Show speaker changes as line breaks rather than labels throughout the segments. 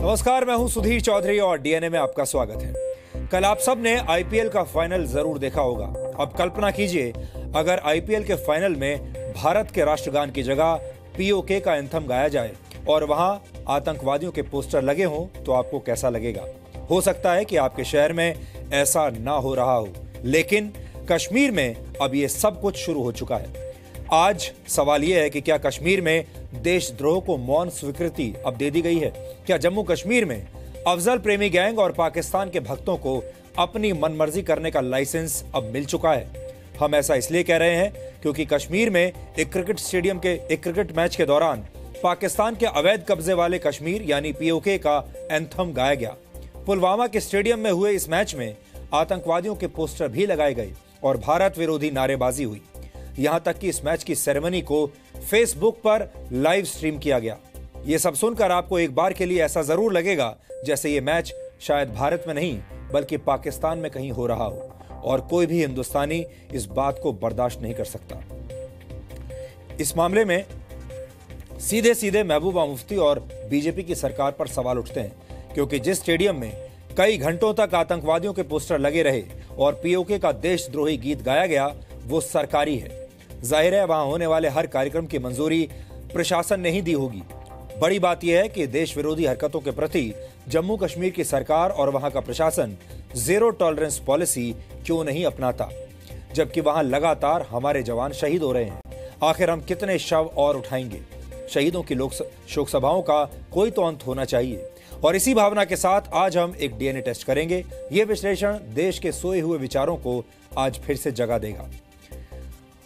नमस्कार, मैं हूं सुधीर चौधरी और डीएनए में आपका स्वागत है। कल आप सब ने आईपीएल का फाइनल जरूर देखा होगा। अब कल्पना कीजिए अगर आईपीएल के फाइनल में भारत के राष्ट्रगान की जगह पीओके का एंथम गाया जाए और वहां आतंकवादियों के पोस्टर लगे हों तो आपको कैसा लगेगा। हो सकता है कि आपके शहर में ऐसा ना हो रहा हो, लेकिन कश्मीर में अब ये सब कुछ शुरू हो चुका है। आज सवाल यह है कि क्या कश्मीर में देशद्रोह को मौन स्वीकृति अब दे दी गई है? क्या जम्मू कश्मीर में अफजल प्रेमी गैंग और पाकिस्तान के भक्तों को अपनी मनमर्जी करने का लाइसेंस अब मिल चुका है? हम ऐसा इसलिए कह रहे हैं क्योंकि कश्मीर में एक क्रिकेट मैच के दौरान पाकिस्तान के अवैध कब्जे वाले कश्मीर यानी पीओके का एंथम गाया गया। पुलवामा के स्टेडियम में हुए इस मैच में आतंकवादियों के पोस्टर भी लगाए गए और भारत विरोधी नारेबाजी हुई। यहां तक कि इस मैच की सेरेमनी को फेसबुक पर लाइव स्ट्रीम किया गया। यह सब सुनकर आपको एक बार के लिए ऐसा जरूर लगेगा जैसे ये मैच शायद भारत में नहीं बल्कि पाकिस्तान में कहीं हो रहा हो और कोई भी हिंदुस्तानी इस बात को बर्दाश्त नहीं कर सकता। इस मामले में सीधे सीधे महबूबा मुफ्ती और बीजेपी की सरकार पर सवाल उठते हैं, क्योंकि जिस स्टेडियम में कई घंटों तक आतंकवादियों के पोस्टर लगे रहे और पीओके का देशद्रोही गीत गाया गया वो सरकारी है। जाहिर है वहां होने वाले हर कार्यक्रम की मंजूरी प्रशासन ने ही दी होगी। बड़ी बात यह है कि देश विरोधी हरकतों के प्रति जम्मू कश्मीर की सरकार और वहां का प्रशासन जीरो टॉलरेंस पॉलिसी क्यों नहीं अपनाता, जबकि वहां लगातार हमारे जवान शहीद हो रहे हैं। आखिर हम कितने शव और उठाएंगे? शहीदों की शोक सभाओं का कोई तो अंत होना चाहिए। और इसी भावना के साथ आज हम एक डीएनए टेस्ट करेंगे। यह विश्लेषण देश के सोए हुए विचारों को आज फिर से जगा देगा।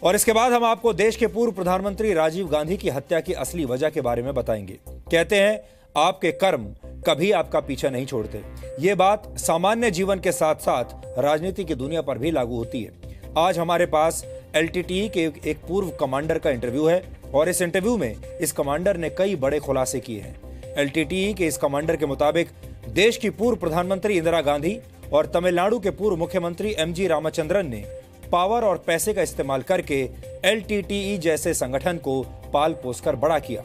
और इसके बाद हम आपको देश के पूर्व प्रधानमंत्री राजीव गांधी की हत्या की असली वजह के बारे में बताएंगे। कहते हैं आपके कर्म कभी आपका पीछा नहीं छोड़ते। ये बात सामान्य जीवन के साथ साथ राजनीति की दुनिया पर भी लागू होती है। आज हमारे पास एलटीटीई के एक पूर्व कमांडर का इंटरव्यू है और इस इंटरव्यू में इस कमांडर ने कई बड़े खुलासे किए हैं। एलटीटीई के इस कमांडर के मुताबिक देश की पूर्व प्रधानमंत्री इंदिरा गांधी और तमिलनाडु के पूर्व मुख्यमंत्री एमजी रामचंद्रन ने पावर और पैसे का इस्तेमाल करके एलटीटीई जैसे संगठन को पाल पोसकर बड़ा किया।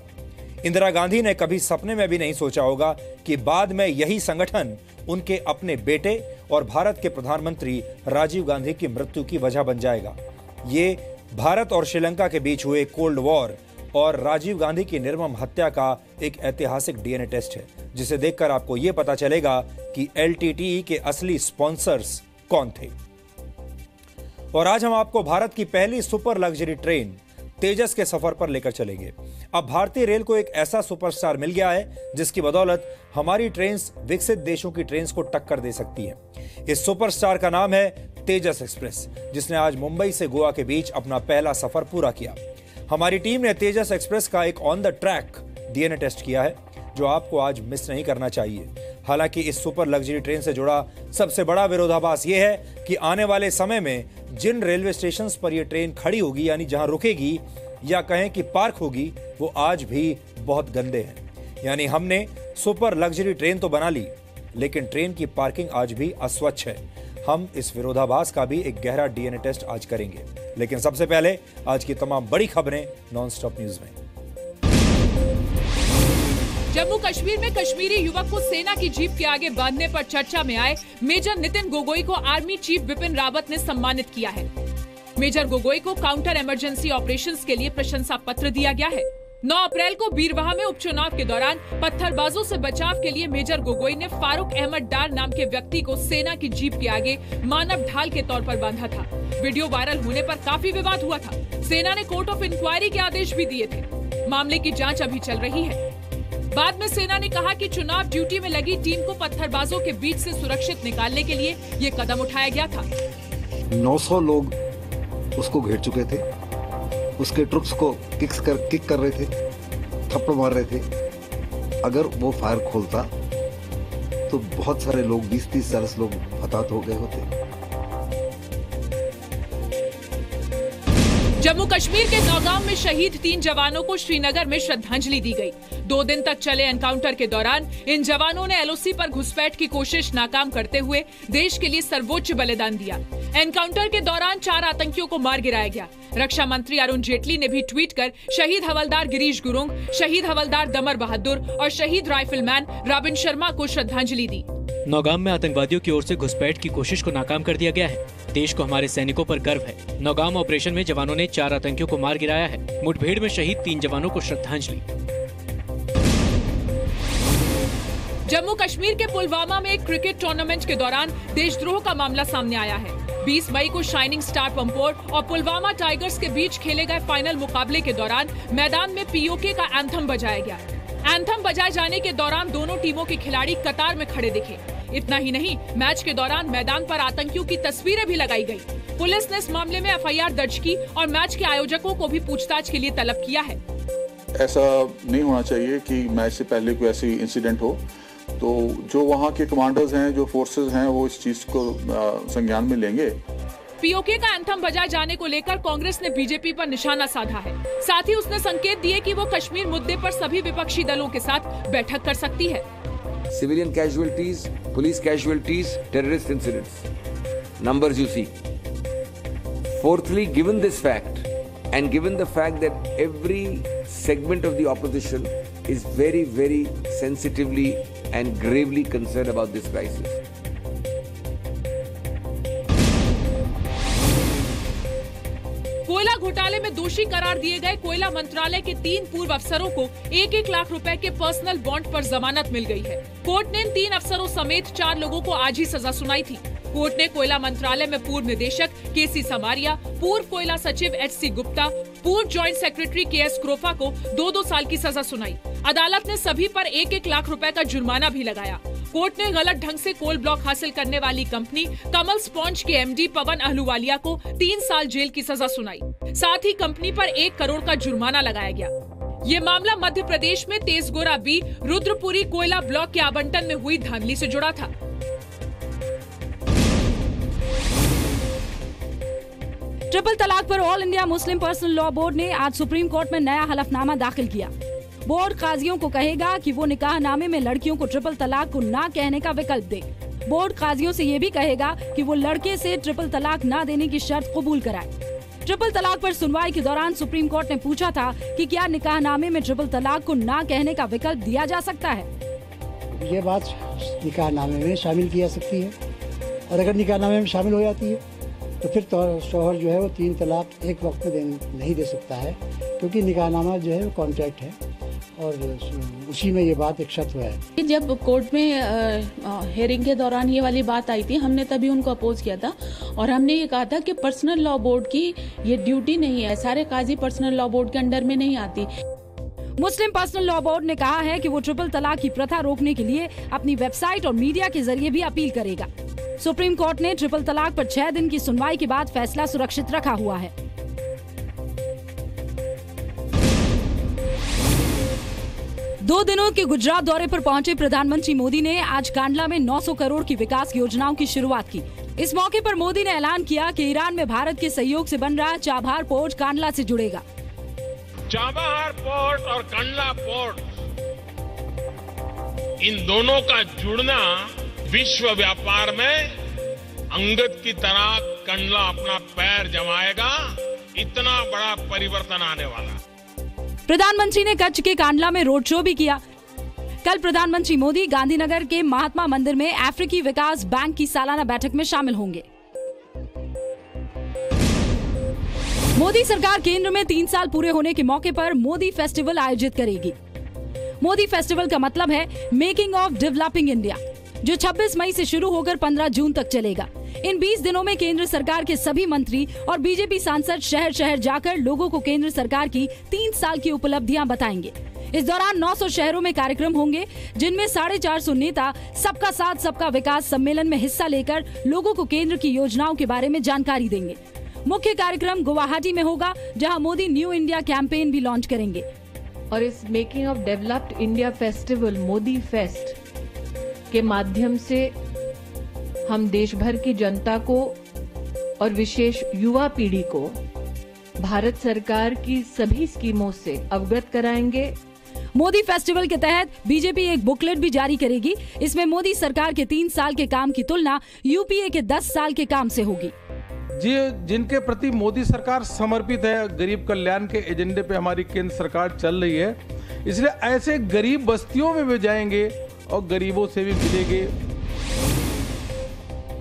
इंदिरा गांधी ने कभी सपने में भी नहीं सोचा होगा कि बाद में यही संगठन उनके अपने बेटे और भारत के प्रधानमंत्री राजीव गांधी की मृत्यु की वजह बन जाएगा। ये भारत और श्रीलंका के बीच हुए कोल्ड वॉर और राजीव गांधी की निर्मम हत्या का एक ऐतिहासिक डीएनए टेस्ट है, जिसे देखकर आपको यह पता चलेगा कि एलटीटीई के असली स्पॉन्सर्स कौन थे। और आज हम आपको भारत की पहली सुपर लग्जरी ट्रेन तेजस के सफर पर लेकर चलेंगे। अब भारतीय रेल को एक ऐसा सुपरस्टार मिल गया है जिसकी बदौलत हमारी ट्रेन्स विकसित देशों की ट्रेन्स को टक्कर दे सकती हैं। इस सुपरस्टार का नाम है तेजस एक्सप्रेस, जिसने आज मुंबई से गोवा के बीच अपना पहला सफर पूरा किया। हमारी टीम ने तेजस एक्सप्रेस का एक on the track DNA test किया है जो आपको आज मिस नहीं करना चाहिए। हालांकि इस सुपर लग्जरी ट्रेन से जुड़ा सबसे बड़ा विरोधाभास यह है कि आने वाले समय में जिन रेलवे स्टेशंस पर यह ट्रेन खड़ी होगी यानी जहां रुकेगी या कहें कि पार्क होगी, वो आज भी बहुत गंदे हैं। यानी हमने सुपर लग्जरी ट्रेन तो बना ली, लेकिन ट्रेन की पार्किंग आज भी अस्वच्छ है। हम इस विरोधाभास का भी एक गहरा डीएनए टेस्ट आज करेंगे, लेकिन सबसे पहले आज की तमाम बड़ी खबरें नॉनस्टॉप न्यूज में।
जम्मू कश्मीर में कश्मीरी युवक को सेना की जीप के आगे बांधने पर चर्चा में आए मेजर नितिन गोगोई को आर्मी चीफ बिपिन रावत ने सम्मानित किया है। मेजर गोगोई को काउंटर इमरजेंसी ऑपरेशंस के लिए प्रशंसा पत्र दिया गया है। 9 अप्रैल को बीरवाह में उपचुनाव के दौरान पत्थरबाजों से बचाव के लिए मेजर गोगोई ने फारूक अहमद डार नाम के व्यक्ति को सेना की जीप के आगे मानव ढाल के तौर पर बांधा था। वीडियो वायरल होने पर काफी विवाद हुआ था। सेना ने कोर्ट ऑफ इंक्वायरी के आदेश भी दिए थे। मामले की जाँच अभी चल रही है। बाद में सेना ने कहा कि चुनाव ड्यूटी में लगी टीम को पत्थरबाजों के बीच से सुरक्षित निकालने के लिए ये कदम उठाया गया था।
900 लोग उसको घेर चुके थे। उसके ट्रुप्स को किक कर रहे थे, थप्पड़ मार रहे थे। अगर वो फायर खोलता तो बहुत सारे लोग 20-30-40 लोग हताहत हो गए होते।
जम्मू कश्मीर के नौगांव में शहीद 3 जवानों को श्रीनगर में श्रद्धांजलि दी गई। 2 दिन तक चले एनकाउंटर के दौरान इन जवानों ने एलओसी पर घुसपैठ की कोशिश नाकाम करते हुए देश के लिए सर्वोच्च बलिदान दिया। एनकाउंटर के दौरान 4 आतंकियों को मार गिराया गया। रक्षा मंत्री अरुण जेटली ने भी ट्वीट कर शहीद हवलदार गिरीश गुरुंग, शहीद हवलदार दमर बहादुर और शहीद राइफलमैन रॉबिन शर्मा को श्रद्धांजलि दी।
नौगाम में आतंकवादियों की ओर से घुसपैठ की कोशिश को नाकाम कर दिया गया है। देश को हमारे सैनिकों पर गर्व है। नौगाम ऑपरेशन में जवानों ने 4 आतंकियों को मार गिराया है। मुठभेड़ में शहीद 3 जवानों को श्रद्धांजलि।
जम्मू कश्मीर के पुलवामा में एक क्रिकेट टूर्नामेंट के दौरान देशद्रोह का मामला सामने आया है। 20 मई को शाइनिंग स्टार पंपोर और पुलवामा टाइगर्स के बीच खेले गए फाइनल मुकाबले के दौरान मैदान में पीओके का एंथम बजाया गया। एंथम बजाए जाने के दौरान दोनों टीमों के खिलाड़ी कतार में खड़े दिखे। इतना ही नहीं, मैच के दौरान मैदान पर आतंकियों की तस्वीरें भी लगाई गई। पुलिस ने इस मामले में एफआईआर दर्ज की और मैच के आयोजकों को भी पूछताछ के लिए तलब किया है।
ऐसा नहीं होना चाहिए कि मैच से पहले कोई ऐसी इंसिडेंट हो। तो जो वहाँ के कमांडर्स हैं, जो फोर्सेस हैं, वो इस चीज को संज्ञान में लेंगे।
पीओके का एंथम बजाए जाने को लेकर कांग्रेस ने बीजेपी पर निशाना साधा है। साथ ही उसने संकेत दिए कि वो कश्मीर मुद्दे पर सभी विपक्षी दलों के साथ बैठक कर सकती है।
Civilian casualties, police casualties, terrorist incidents. Numbers you see. Fourthly, given this fact and given the fact that every segment of the opposition is very, very sensitively and gravely concerned about this crisis.
कोयला घोटाले में दोषी करार दिए गए कोयला मंत्रालय के 3 पूर्व अफसरों को 1-1 लाख रुपए के पर्सनल बॉन्ड पर जमानत मिल गई है। कोर्ट ने इन 3 अफसरों समेत 4 लोगों को आज ही सजा सुनाई थी। कोर्ट ने कोयला मंत्रालय में पूर्व निदेशक केसी समारिया, पूर्व कोयला सचिव एचसी गुप्ता, पूर्व ज्वाइंट सेक्रेटरी केएस क्रोफा को 2-2 साल की सजा सुनाई। अदालत ने सभी पर 1-1 लाख रुपए का जुर्माना भी लगाया। कोर्ट ने गलत ढंग से कोल ब्लॉक हासिल करने वाली कंपनी कमल स्पॉन्ज के एमडी पवन अहलूवालिया को 3 साल जेल की सजा सुनाई। साथ ही कंपनी पर 1 करोड़ का जुर्माना लगाया गया। ये मामला मध्य प्रदेश में तेजगोरा बी रुद्रपुरी कोयला ब्लॉक के आवंटन में हुई धांधली से जुड़ा था।
ट्रिपल तलाक पर all India Muslim personal law board ने आज सुप्रीम कोर्ट में नया हलफनामा दाखिल किया। बोर्ड काजियों को कहेगा कि वो निकाहनामे में लड़कियों को ट्रिपल तलाक को ना कहने का विकल्प दे। बोर्ड काजियों से ये भी कहेगा कि वो लड़के से ट्रिपल तलाक ना देने की शर्त कबूल कराए। ट्रिपल तलाक पर सुनवाई के दौरान सुप्रीम कोर्ट ने पूछा था कि क्या निकाहनामे में ट्रिपल तलाक को ना कहने का विकल्प दिया जा सकता है।
ये बात निकाहनामे में शामिल की जा सकती है और अगर निकाहनामे में शामिल हो जाती है तो फिर शौहर जो है वो 3 तलाक एक वक्त में नहीं दे सकता है, क्योंकि निकाहनामा जो है वो कॉन्ट्रैक्ट है और उसी में ये बात एक शर्त हुआ है।
जब कोर्ट में हेयरिंग के दौरान ये वाली बात आई थी, हमने तभी उनको अपोज किया था और हमने ये कहा था कि पर्सनल लॉ बोर्ड की ये ड्यूटी नहीं है, सारे काजी पर्सनल लॉ बोर्ड के अंडर में नहीं आती।
मुस्लिम पर्सनल लॉ बोर्ड ने कहा है कि वो ट्रिपल तलाक की प्रथा रोकने के लिए अपनी वेबसाइट और मीडिया के जरिए भी अपील करेगा। सुप्रीम कोर्ट ने ट्रिपल तलाक पर 6 दिन की सुनवाई के बाद फैसला सुरक्षित रखा हुआ है। दो दिनों के गुजरात दौरे पर पहुंचे प्रधानमंत्री मोदी ने आज कांडला में 900 करोड़ की विकास योजनाओं की शुरुआत की। इस मौके पर मोदी ने ऐलान किया कि ईरान में भारत के सहयोग से बन रहा चाबहार पोर्ट कांडला से जुड़ेगा।
चाबहार पोर्ट और कांडला पोर्ट, इन दोनों का जुड़ना विश्व व्यापार में अंगद की तरह कांडला अपना पैर जमाएगा। इतना बड़ा परिवर्तन आने वाला।
प्रधानमंत्री ने कच्छ के कांडला में रोड शो भी किया। कल प्रधानमंत्री मोदी गांधीनगर के महात्मा मंदिर में अफ्रीकी विकास बैंक की सालाना बैठक में शामिल होंगे। मोदी सरकार केंद्र में 3 साल पूरे होने के मौके पर मोदी फेस्टिवल आयोजित करेगी। मोदी फेस्टिवल का मतलब है मेकिंग ऑफ डेवलपिंग इंडिया, जो 26 मई से शुरू होकर 15 जून तक चलेगा। इन 20 दिनों में केंद्र सरकार के सभी मंत्री और बीजेपी सांसद शहर शहर जाकर लोगों को केंद्र सरकार की 3 साल की उपलब्धियां बताएंगे। इस दौरान 900 शहरों में कार्यक्रम होंगे, जिनमें 450 नेता सबका साथ सबका विकास सम्मेलन में हिस्सा लेकर लोगों को केंद्र की योजनाओं के बारे में जानकारी देंगे। मुख्य कार्यक्रम गुवाहाटी में होगा, जहां मोदी न्यू इंडिया कैंपेन भी लॉन्च करेंगे।
और इस making of developed India festival Modi fest के माध्यम से हम देश भर की जनता को और विशेष युवा पीढ़ी को भारत सरकार की सभी स्कीमों से अवगत कराएंगे।
मोदी फेस्टिवल के तहत बीजेपी एक बुकलेट भी जारी करेगी। इसमें मोदी सरकार के 3 साल के काम की तुलना यूपीए के 10 साल के काम से होगी।
जिनके प्रति मोदी सरकार समर्पित है, गरीब कल्याण के एजेंडे पे हमारी केंद्र सरकार चल रही है, इसलिए ऐसे गरीब बस्तियों में भी जाएंगे और गरीबों से भी मिलेंगे।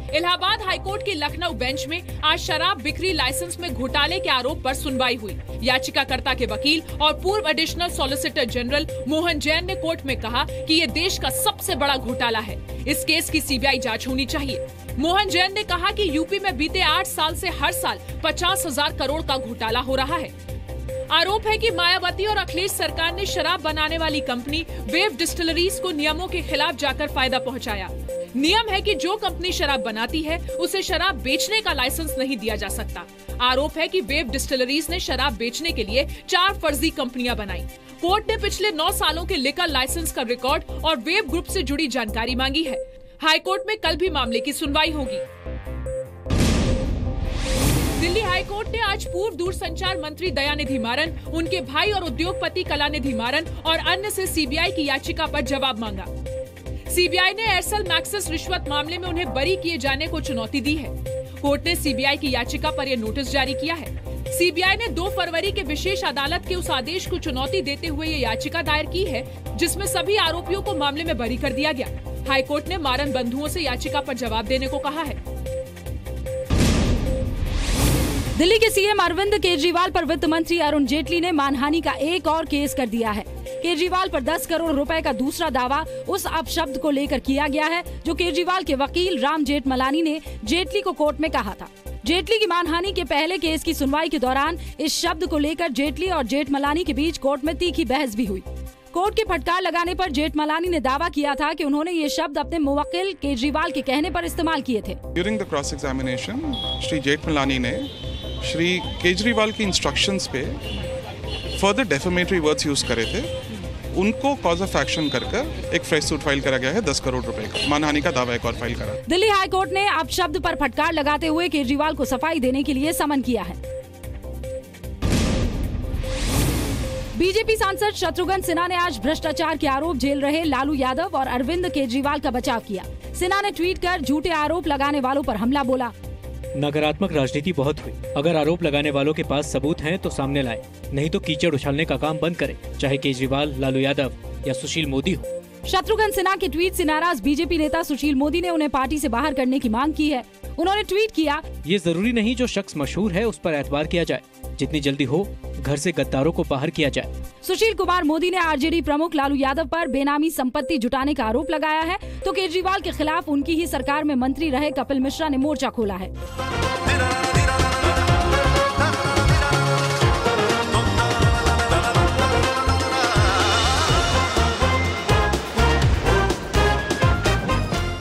इलाहाबाद हाईकोर्ट के लखनऊ बेंच में आज शराब बिक्री लाइसेंस में घोटाले के आरोप पर सुनवाई हुई। याचिकाकर्ता के वकील और पूर्व additional solicitor general Mohan Jain ने कोर्ट में कहा कि ये देश का सबसे बड़ा घोटाला है। इस केस की सीबीआई जांच होनी चाहिए। मोहन जैन ने कहा कि यूपी में बीते 8 साल से हर साल 50,000 करोड़ का घोटाला हो रहा है। आरोप है कि मायावती और अखिलेश सरकार ने शराब बनाने वाली कंपनी वेव डिस्टिलरीज को नियमों के खिलाफ जाकर फायदा पहुंचाया। नियम है कि जो कंपनी शराब बनाती है उसे शराब बेचने का लाइसेंस नहीं दिया जा सकता। आरोप है कि वेव डिस्टिलरीज ने शराब बेचने के लिए 4 फर्जी कंपनियां बनाई। कोर्ट ने पिछले 9 सालों के लिकर लाइसेंस का रिकॉर्ड और वेव ग्रुप से जुड़ी जानकारी मांगी है। हाईकोर्ट में कल भी मामले की सुनवाई होगी। दिल्ली हाईकोर्ट ने आज पूर्व दूरसंचार मंत्री दयानिधि मारन, उनके भाई और उद्योगपति कलानिधि मारन और अन्य से सीबीआई की याचिका पर जवाब मांगा। सीबीआई ने एयरसेल मैक्सिस रिश्वत मामले में उन्हें बरी किए जाने को चुनौती दी है। कोर्ट ने सीबीआई की याचिका पर यह नोटिस जारी किया है। सीबीआई ने 2 फरवरी के विशेष अदालत के उस आदेश को चुनौती देते हुए ये याचिका दायर की है, जिसमें सभी आरोपियों को मामले में बरी कर दिया गया। हाईकोर्ट ने मारन बंधुओं से याचिका पर जवाब देने को कहा है।
दिल्ली के सीएम अरविंद केजरीवाल पर वित्त मंत्री अरुण जेटली ने मानहानि का एक और केस कर दिया है। केजरीवाल पर 10 करोड़ रुपए का दूसरा दावा उस अपशब्द को लेकर किया गया है जो केजरीवाल के वकील राम जेठमलानी ने जेटली को कोर्ट में कहा था। जेटली की मानहानि के पहले केस की सुनवाई के दौरान इस शब्द को लेकर जेटली और जेठमलानी के बीच कोर्ट में तीखी बहस भी हुई। कोर्ट की फटकार लगाने पर जेठमलानी ने दावा किया था कि उन्होंने ये शब्द अपने मुवक्किल केजरीवाल के कहने पर इस्तेमाल किए थे।
During the cross examination Shri Jethmalani ने श्री केजरीवाल की इंस्ट्रक्शंस पे फर्दर डेफेमेटरी वर्ड्स यूज करे थे। उनको कॉज ऑफ एक्शन कर एक फ्रेश सूट फाइल करा गया है। 10 करोड़ रुपए का मानहानि का दावा एक और फाइल करा।
दिल्ली हाई कोर्ट ने अपशब्द पर फटकार लगाते हुए केजरीवाल को सफाई देने के लिए समन किया है। बीजेपी सांसद शत्रुघ्न सिन्हा ने आज भ्रष्टाचार के आरोप झेल रहे लालू यादव और अरविंद केजरीवाल का बचाव किया। सिन्हा ने ट्वीट कर झूठे आरोप लगाने वालों पर हमला बोला।
नकारात्मक राजनीति बहुत हुई। अगर आरोप लगाने वालों के पास सबूत हैं तो सामने लाए, नहीं तो कीचड़ उछालने का काम बंद करें, चाहे केजरीवाल, लालू यादव या सुशील मोदी हो।
शत्रुघ्न सिन्हा के ट्वीट से नाराज बीजेपी नेता सुशील मोदी ने उन्हें पार्टी से बाहर करने की मांग की है। उन्होंने ट्वीट किया,
ये जरूरी नहीं जो शख्स मशहूर है उस पर एतबार किया जाए, जितनी जल्दी हो घर से गद्दारों को बाहर किया जाए।
सुशील कुमार मोदी ने आरजेडी प्रमुख लालू यादव पर बेनामी संपत्ति जुटाने का आरोप लगाया है, तो केजरीवाल के खिलाफ उनकी ही सरकार में मंत्री रहे कपिल मिश्रा ने मोर्चा खोला है।